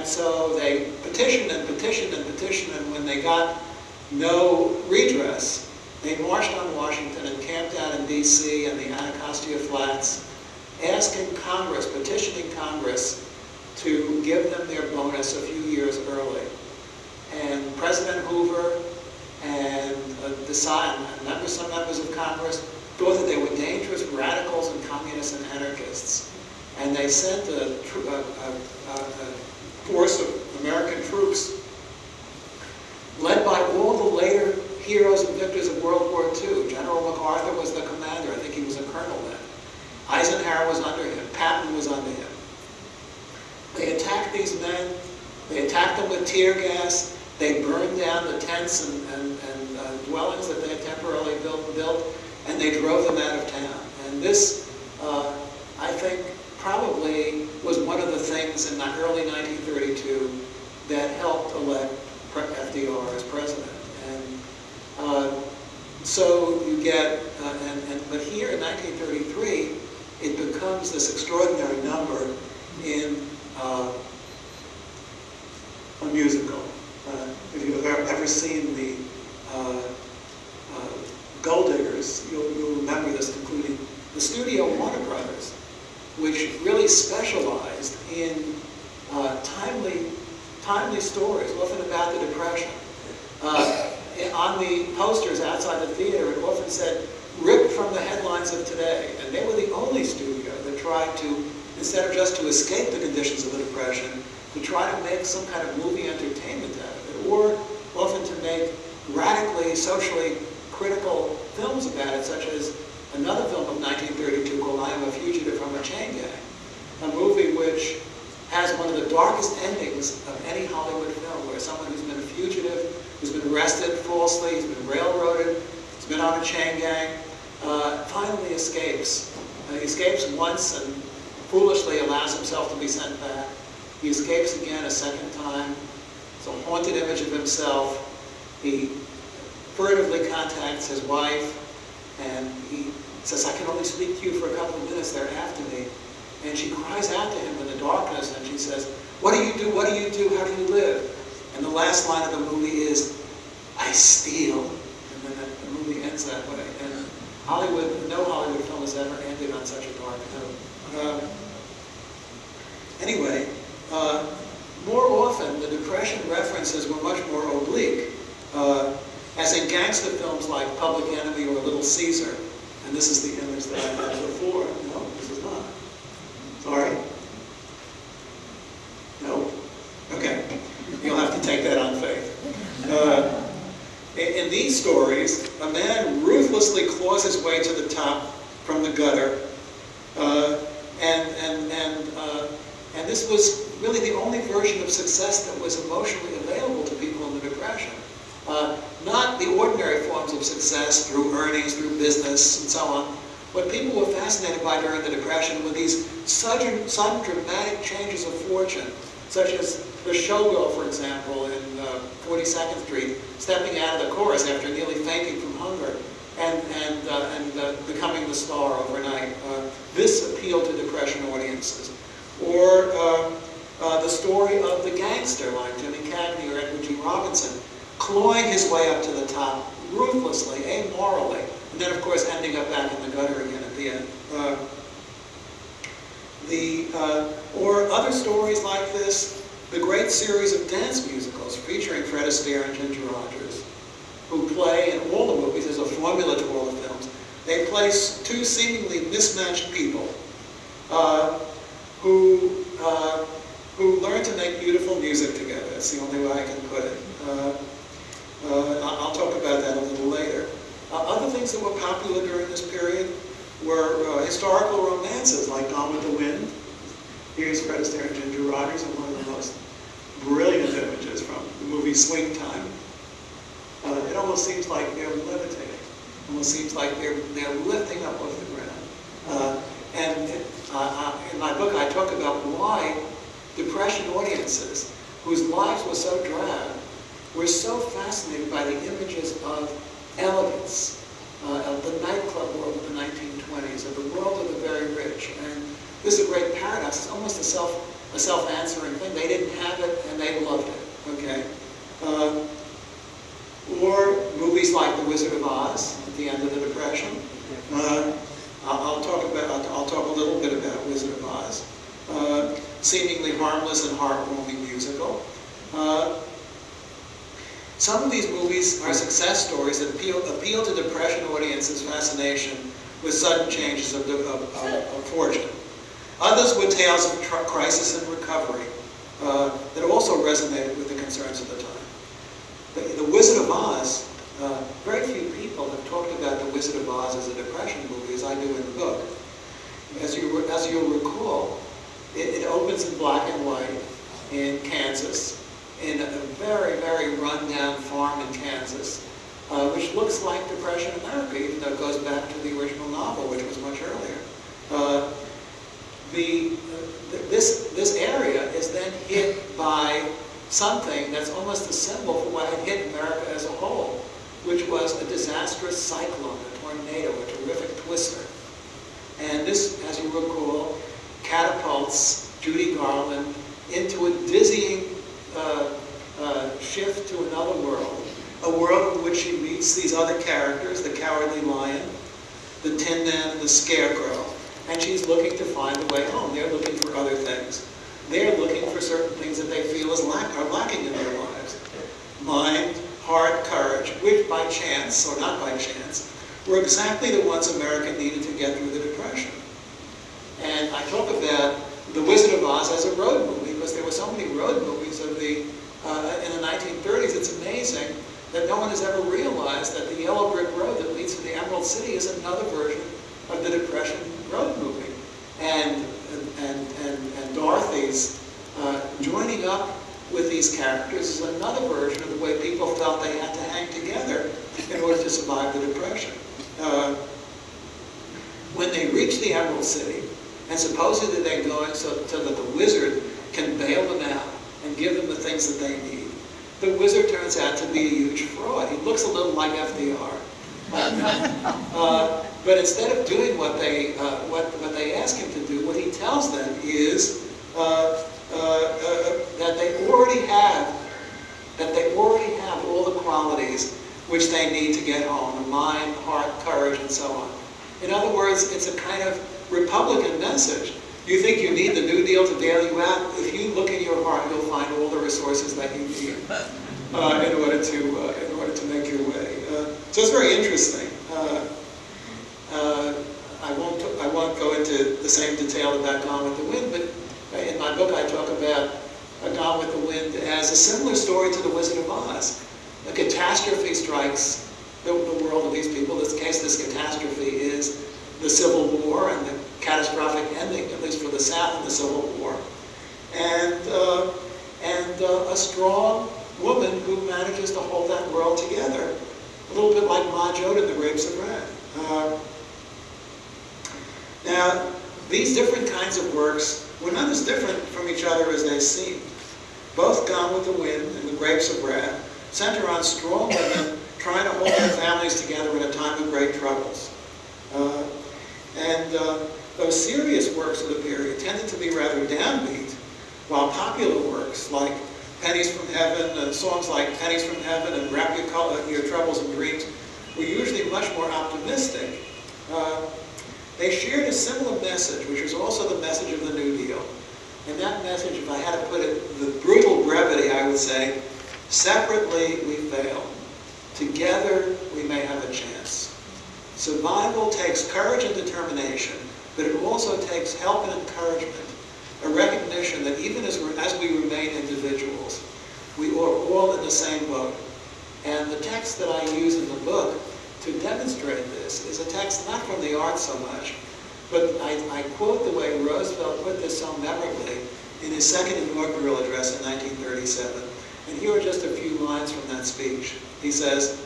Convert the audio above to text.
And so they petitioned and petitioned and petitioned, and when they got no redress, they marched on Washington and camped out in D.C. and the Anacostia Flats, asking Congress, petitioning Congress to give them their bonus a few years early. And President Hoover and some members of Congress thought that they were dangerous radicals and communists and anarchists. And they sent a force of American troops, led by all the later heroes and victors of World War II. General MacArthur was the commander. I think he was a colonel then. Eisenhower was under him. Patton was under him. They attacked these men. They attacked them with tear gas. They burned down the tents and dwellings that they had temporarily built, and they drove them out of town. And this, I think, probably was one of the things in the early 1932 that helped elect FDR as president. And so you get, but here in 1933, it becomes this extraordinary number in a musical. If you've ever seen the Gold Diggers, you'll remember this, including the studio Warner Brothers, which really specialized in timely stories, often about the Depression. On the posters outside the theater, it often said, "Ripped from the headlines of today." And they were the only studio that tried to, instead of just to escape the conditions of the Depression, to try to make some kind of movie entertainment out of it, or often to make radically, socially critical films about it, such as another film of 1932 called I Am a Fugitive from a Chain Gang, a movie which has one of the darkest endings of any Hollywood film, where someone who's been a fugitive, who's been arrested falsely, he's been railroaded, he's been on a chain gang, finally escapes. He escapes once and foolishly allows himself to be sent back. He escapes again a second time. It's a haunted image of himself. He furtively contacts his wife, and he says, "I can only speak to you for a couple of minutes, they're after me." And she cries out to him in the darkness, and she says, "What do you do? What do you do? How do you live?" And the last line of the movie is, "I steal." And then the movie ends that way. And no Hollywood film has ever ended on such a dark note. Anyway, more often, the Depression references were much more oblique, as in gangster films like Public Enemy or Little Caesar. And this is the image that I had before. No, this is not. Sorry. No? Okay. You'll have to take that on faith. In these stories, a man ruthlessly claws his way to the top from the gutter, and this was really the only version of success that was emotionally available to people in the Depression. Not the ordinary forms of success through earnings, through business, and so on. What people were fascinated by during the Depression were these sudden dramatic changes of fortune, such as the showgirl, for example, in 42nd Street, stepping out of the chorus after nearly fainting from hunger, and becoming the star overnight. This appealed to Depression audiences. Or the story of the gangster, like Jimmy Cagney or Edward G. Robinson, clawing his way up to the top, ruthlessly, amorally, and then, of course, ending up back in the gutter again at the end. Or other stories like this, the great series of dance musicals featuring Fred Astaire and Ginger Rogers, who play in all the movies. There's a formula to all the films. They play two seemingly mismatched people who learn to make beautiful music together. That's the only way I can put it. I'll talk about that a little later. Other things that were popular during this period were historical romances like Gone with the Wind. Here's Fred Astaire and Ginger Rogers in one of the most brilliant images from the movie Swing Time. It almost seems like they're levitating. It almost seems like they're lifting up off the ground. In my book, I talk about why Depression audiences, whose lives were so drab, were so fascinated by the images of elegance, of the nightclub world of the 1920s, of the world of the very rich. And this is a great paradox. It's almost a self-answering thing. They didn't have it, they loved it, okay? Or movies like The Wizard of Oz at the end of the Depression. I'll talk a little bit about Wizard of Oz. Seemingly harmless and heartwarming musical. Some of these movies are success stories that appeal to Depression audiences' fascination with sudden changes of fortune. Others were tales of crisis and recovery that also resonated with the concerns of the time. The Wizard of Oz, very few people have talked about The Wizard of Oz as a Depression movie, as I do in the book. As you'll recall, it opens in black and white in Kansas, in a very, very run-down farm in Kansas, which looks like Depression America, even though it goes back to the original novel, which was much earlier. This area is then hit by something that's almost a symbol for what had hit America as a whole, which was a disastrous cyclone, a tornado, a terrific twister. And this, as you recall, catapults Judy Garland into a dizzying shift to another world, a world in which she meets these other characters, the Cowardly Lion, the Tin Man, and the Scarecrow, and she's looking to find a way home. They're looking for other things. They're looking for certain things that they feel are lacking in their lives. Mind, heart, courage, which by chance, or not by chance, were exactly the ones America needed to get through the Depression. And I talk about The Wizard of Oz as a road movie, because there were so many road movies of in the 1930s. It's amazing that no one has ever realized that the yellow brick road that leads to the Emerald City is another version of the Depression road movie. And Dorothy's joining up with these characters is another version of the way people felt they had to hang together in order to survive the Depression. When they reach the Emerald City, and supposedly they're going so that the wizard can bail them out and give them the things that they need, the wizard turns out to be a huge fraud. He looks a little like FDR. But instead of doing what they ask him to do, what he tells them is that they already have all the qualities which they need to get home: the mind, heart, courage, and so on. In other words, it's a kind of Republican message. You think you need the New Deal to bail you out? If you look in your heart, you'll find all the resources that you need in order to make your way. So it's very interesting. I won't go into the same detail about Gone with the Wind, but in my book I talk about Gone with the Wind as a similar story to The Wizard of Oz. A catastrophe strikes the world of these people. In this case, this catastrophe is the Civil War and the catastrophic ending, at least for the South, in the Civil War. And a strong woman who manages to hold that world together. A little bit like Ma Joad in The Grapes of Wrath. Now, these different kinds of works were not as different from each other as they seemed. Both Gone with the Wind and The Grapes of Wrath center on strong women trying to hold their families together in a time of great troubles. Those serious works of the period tended to be rather downbeat, while popular works like Pennies from Heaven, songs like Pennies from Heaven and Wrap Your Troubles in Dreams were usually much more optimistic. They shared a similar message, which was also the message of the New Deal. And that message, if I had to put it with brutal brevity, I would say, separately we fail. Together we may have a chance. Survival takes courage and determination, but it also takes help and encouragement, a recognition that even as we remain individuals, we are all in the same boat. And the text that I use in the book to demonstrate this is a text not from the art so much, but I quote the way Roosevelt put this so memorably in his second inaugural address in 1937. And here are just a few lines from that speech. He says,